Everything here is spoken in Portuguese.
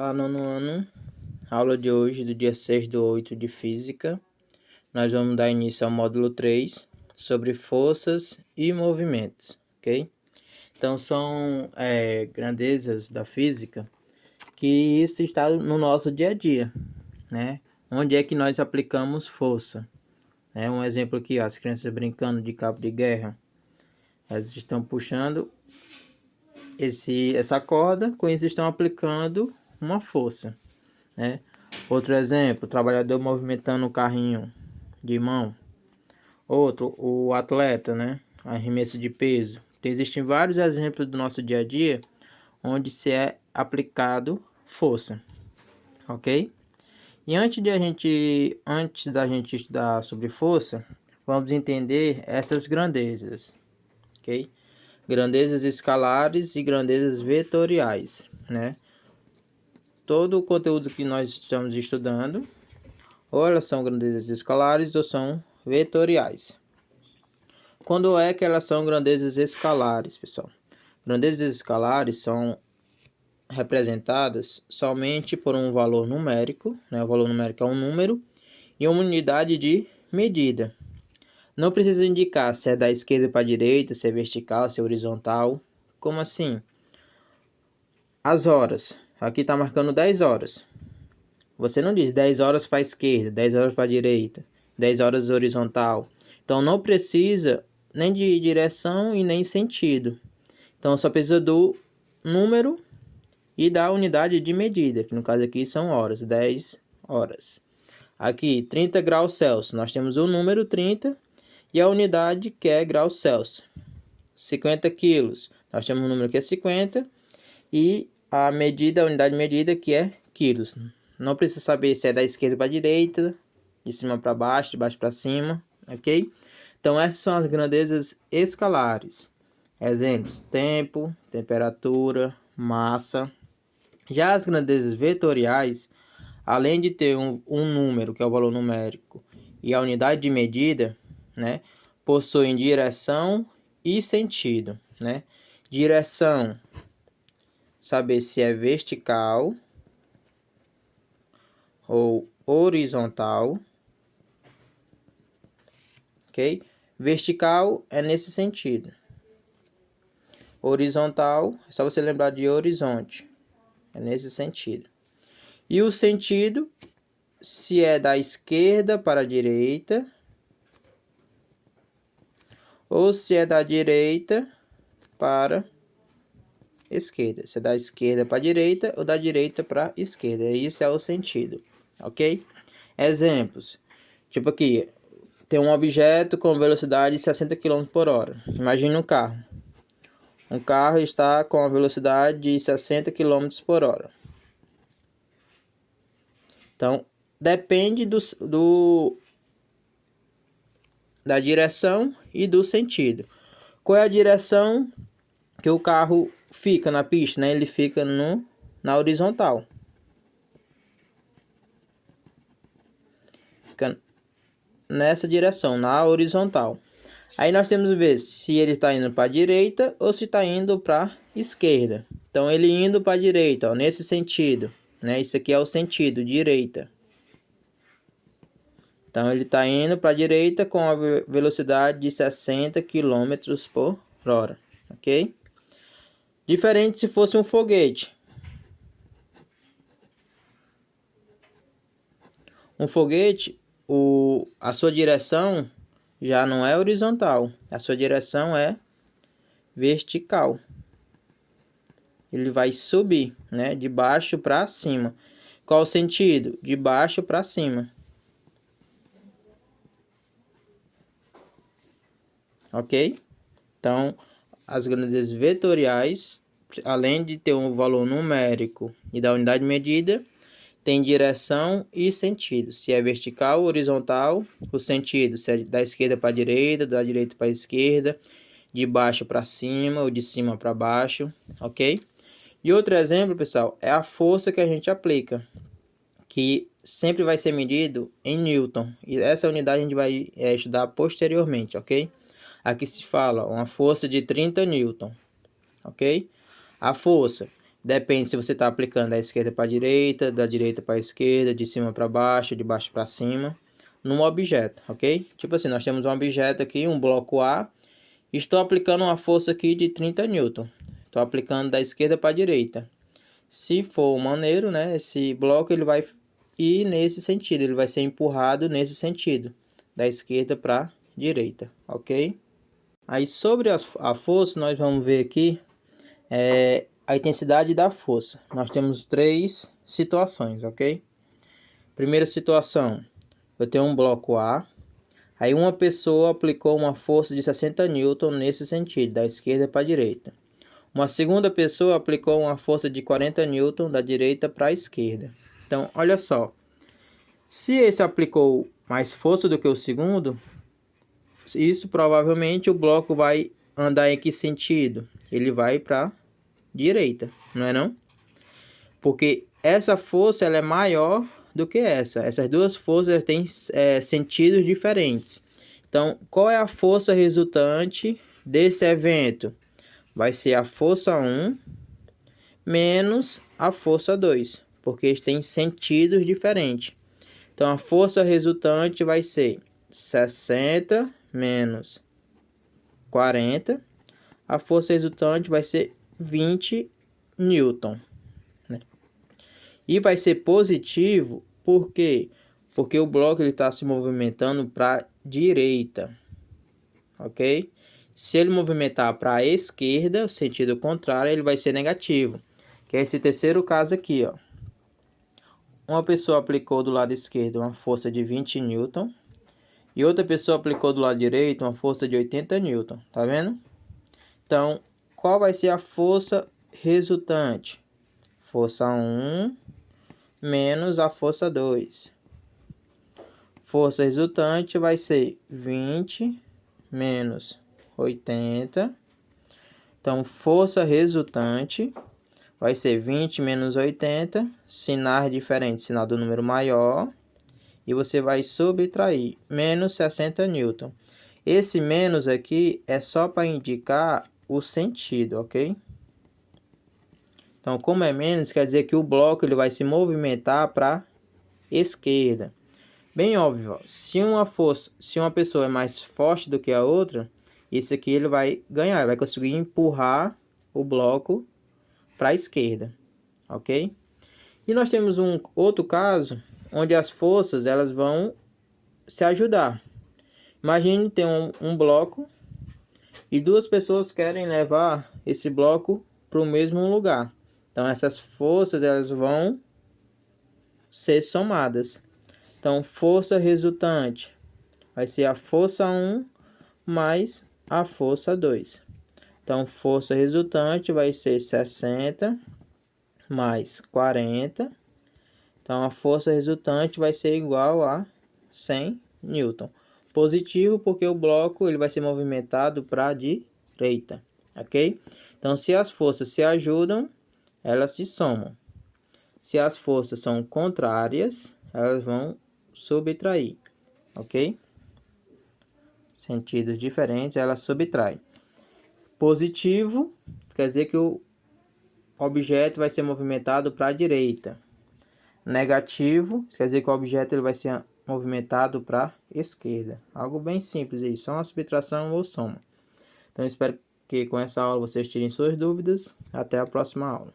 Olá, nono ano. Aula de hoje, do dia 6/8 de Física. Nós vamos dar início ao módulo 3, sobre forças e movimentos, ok? Então, são grandezas da física que isso está no nosso dia a dia, né? Onde é que nós aplicamos força? Um exemplo aqui, ó, as crianças brincando de cabo de guerra. Elas estão puxando essa corda, com isso estão aplicando uma força, né? Outro exemplo, o trabalhador movimentando o carrinho de mão. Outro, o atleta, né? Arremesso de peso. Então, existem vários exemplos do nosso dia a dia onde se é aplicado força, ok? E antes da gente estudar sobre força, vamos entender essas grandezas, ok? Grandezas escalares e grandezas vetoriais, né? Todo o conteúdo que nós estamos estudando, ou elas são grandezas escalares ou são vetoriais. Quando é que elas são grandezas escalares, pessoal? Grandezas escalares são representadas somente por um valor numérico, né? O valor numérico é um número e uma unidade de medida. Não precisa indicar se é da esquerda para a direita, se é vertical, se é horizontal. Como assim? As horas. Aqui está marcando 10 horas. Você não diz 10 horas para a esquerda, 10 horas para a direita, 10 horas horizontal. Então, não precisa nem de direção e nem sentido. Então, só precisa do número e da unidade de medida, que no caso aqui são horas, 10 horas. Aqui, 30 graus Celsius, nós temos o número 30 e a unidade que é graus Celsius. 50 quilos, nós temos o número que é 50 e a unidade de medida que é quilos. Não precisa saber se é da esquerda para a direita, de cima para baixo, de baixo para cima, ok? Então, essas são as grandezas escalares. Exemplos: tempo, temperatura, massa. Já as grandezas vetoriais, além de ter um número, que é o valor numérico, e a unidade de medida, né, possuem direção e sentido, né? Direção, saber se é vertical ou horizontal, ok? Vertical é nesse sentido. Horizontal, é só você lembrar de horizonte, é nesse sentido. E o sentido, se é da esquerda para a direita, ou se é da direita para a esquerda. Se é da esquerda para a direita ou da direita para a esquerda. Isso é o sentido, ok? Exemplos. Tipo aqui, tem um objeto com velocidade de 60 km por hora. Imagine um carro. Um carro está com a velocidade de 60 km por hora. Então, depende da direção e do sentido. Qual é a direção que o carro fica na pista, né? Ele fica na horizontal. Fica nessa direção, na horizontal. Aí nós temos que ver se ele está indo para a direita ou se está indo para a esquerda. Então, ele indo para a direita, ó, nesse sentido, né? Isso aqui é o sentido, direita. Então, ele está indo para a direita com a velocidade de 60 km por hora, ok? Diferente se fosse um foguete. Um foguete, a sua direção já não é horizontal, a sua direção é vertical. Ele vai subir, né, de baixo para cima. Qual o sentido? De baixo para cima. Ok? Então, as grandezas vetoriais, além de ter um valor numérico e da unidade de medida, tem direção e sentido. Se é vertical ou horizontal, o sentido, se é da esquerda para a direita, da direita para a esquerda, de baixo para cima ou de cima para baixo, ok? E outro exemplo, pessoal, é a força que a gente aplica, que sempre vai ser medido em Newton. E essa unidade a gente vai estudar posteriormente, ok? Aqui se fala uma força de 30 Newton, ok? A força Depende se você está aplicando da esquerda para a direita, da direita para a esquerda, de cima para baixo, de baixo para cima, num objeto, ok? Tipo assim, nós temos um objeto aqui, um bloco A, estou aplicando uma força aqui de 30 newton. Estou aplicando da esquerda para a direita. Se for maneiro, né, esse bloco ele vai ir nesse sentido, ele vai ser empurrado nesse sentido, da esquerda para a direita, ok? Aí sobre a força, nós vamos ver aqui a intensidade da força. Nós temos 3 situações, ok? Primeira situação, eu tenho um bloco A, aí uma pessoa aplicou uma força de 60 newton nesse sentido, da esquerda para a direita. Uma segunda pessoa aplicou uma força de 40 newton da direita para a esquerda. Então, olha só, se esse aplicou mais força do que o segundo, isso provavelmente o bloco vai andar em que sentido? Ele vai para a direita, não é não? Porque essa força ela é maior do que essa. Essas duas forças têm sentidos diferentes. Então, qual é a força resultante desse evento? Vai ser a força 1 menos a força 2, porque eles têm sentidos diferentes. Então, a força resultante vai ser 60 menos 40. A força resultante vai ser 20 newton. Né? E vai ser positivo, por quê? Porque o bloco está se movimentando para a direita. Ok? Se ele movimentar para a esquerda, sentido contrário, ele vai ser negativo. Que é esse terceiro caso aqui, ó. Uma pessoa aplicou do lado esquerdo uma força de 20 newton e outra pessoa aplicou do lado direito uma força de 80 newton, tá vendo? Então, qual vai ser a força resultante? Força 1 menos a força 2. Força resultante vai ser 20 menos 80. Então, força resultante vai ser 20 menos 80, sinais diferentes, sinal do número maior, e você vai subtrair menos 60 newton. Esse menos aqui é só para indicar o sentido, ok? Então, como é menos, quer dizer que o bloco ele vai se movimentar para a esquerda. Bem óbvio, ó, se uma pessoa é mais forte do que a outra, esse aqui ele vai ganhar, ele vai conseguir empurrar o bloco para a esquerda, ok? E nós temos um outro caso onde as forças elas vão se ajudar. Imagine ter um bloco e duas pessoas querem levar esse bloco para o mesmo lugar. Então essas forças elas vão ser somadas. Então força resultante vai ser a força 1 mais a força 2. Então força resultante vai ser 60 mais 40. Então, a força resultante vai ser igual a 100 newton. Positivo porque o bloco ele vai ser movimentado para a direita, ok? Então, se as forças se ajudam, elas se somam. Se as forças são contrárias, elas vão subtrair, ok? Sentidos diferentes, elas subtraem. Positivo quer dizer que o objeto vai ser movimentado para a direita. Negativo, quer dizer que o objeto ele vai ser movimentado para a esquerda. Algo bem simples aí, só uma subtração ou soma. Então, espero que com essa aula vocês tirem suas dúvidas. Até a próxima aula.